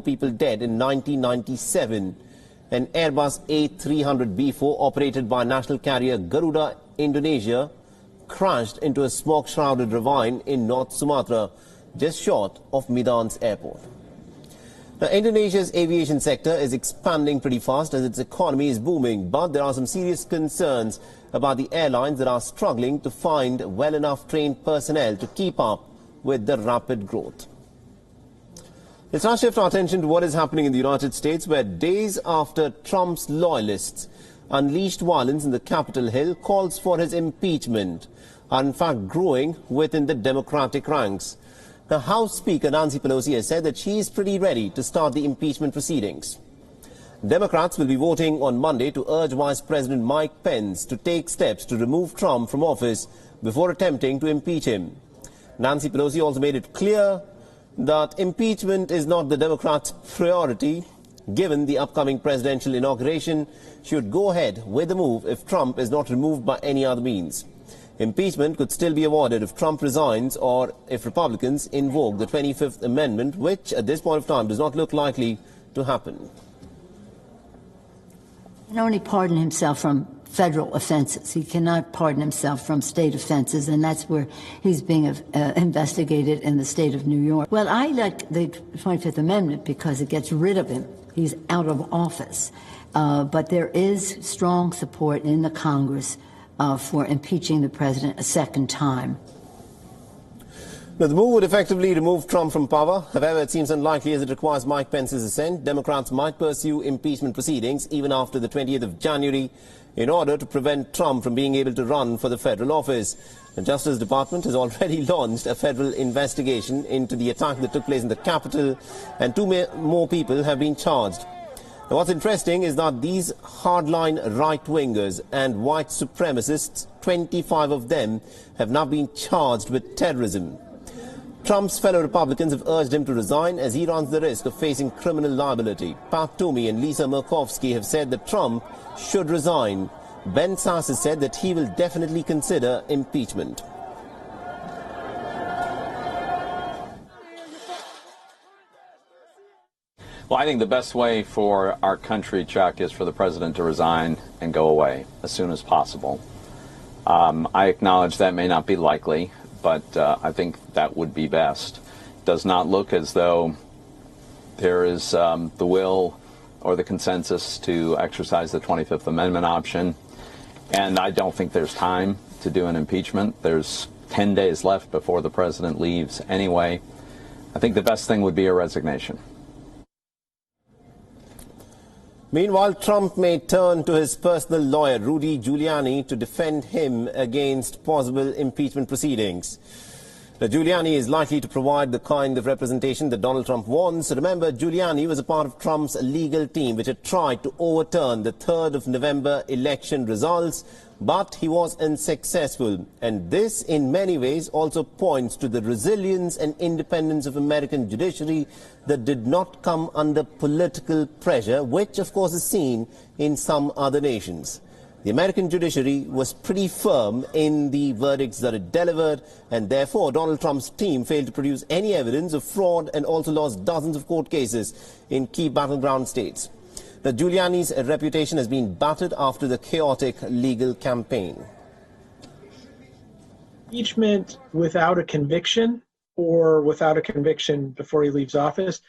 people dead in 1997. An Airbus A300B4 operated by national carrier Garuda Indonesia crashed into a smoke-shrouded ravine in North Sumatra, just short of Medan's airport. Now, Indonesia's aviation sector is expanding pretty fast as its economy is booming, but there are some serious concerns about the airlines that are struggling to find well enough trained personnel to keep up with the rapid growth. Let's now shift our attention to what is happening in the United States, where days after Trump's loyalists unleashed violence in the Capitol Hill, calls for his impeachment are in fact growing within the Democratic ranks. The House Speaker Nancy Pelosi has said that she is pretty ready to start the impeachment proceedings. Democrats will be voting on Monday to urge Vice President Mike Pence to take steps to remove Trump from office before attempting to impeach him. Nancy Pelosi also made it clear that impeachment is not the Democrats' priority. Given the upcoming presidential inauguration, she would go ahead with the move if Trump is not removed by any other means. Impeachment could still be awarded if Trump resigns or if Republicans invoke the 25th Amendment, which at this point of time does not look likely to happen. He can only pardon himself from federal offenses. He cannot pardon himself from state offenses, and that's where he's being investigated in the state of New York. Well, I like the 25th Amendment because it gets rid of him. He's out of office. But there is strong support in the Congress for impeaching the president a second time. Now, the move would effectively remove Trump from power. However, it seems unlikely as it requires Mike Pence's assent. Democrats might pursue impeachment proceedings even after the 20th of January in order to prevent Trump from being able to run for the federal office. The Justice Department has already launched a federal investigation into the attack that took place in the Capitol, and two more people have been charged. Now, what's interesting is that these hardline right-wingers and white supremacists, 25 of them, have now been charged with terrorism. Trump's fellow Republicans have urged him to resign as he runs the risk of facing criminal liability. Pat Toomey and Lisa Murkowski have said that Trump should resign. Ben Sasse has said that he will definitely consider impeachment. Well, I think the best way for our country, Chuck, is for the president to resign and go away as soon as possible. I acknowledge that may not be likely, but I think that would be best. It does not look as though there is the will or the consensus to exercise the 25th Amendment option, and I don't think there's time to do an impeachment. There's 10 days left before the president leaves anyway. I think the best thing would be a resignation. Meanwhile, Trump may turn to his personal lawyer, Rudy Giuliani, to defend him against possible impeachment proceedings. Now, Giuliani is likely to provide the kind of representation that Donald Trump wants. Remember, Giuliani was a part of Trump's legal team, which had tried to overturn the 3rd of November election results, but he was unsuccessful. And this, in many ways, also points to the resilience and independence of American judiciary that did not come under political pressure, which, of course, is seen in some other nations. The American judiciary was pretty firm in the verdicts that it delivered, and therefore Donald Trump's team failed to produce any evidence of fraud and also lost dozens of court cases in key battleground states. Now, Giuliani's reputation has been battered after the chaotic legal campaign. Impeachment without a conviction or without a conviction before he leaves office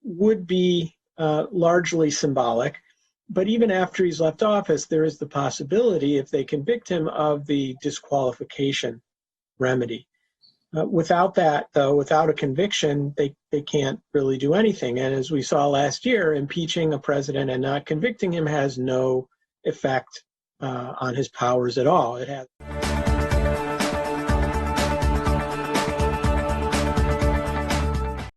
would be largely symbolic. But even after he's left office, there is the possibility, if they convict him, of the disqualification remedy. Without that, though, without a conviction, they can't really do anything. And as we saw last year, impeaching a president and not convicting him has no effect on his powers at all. It has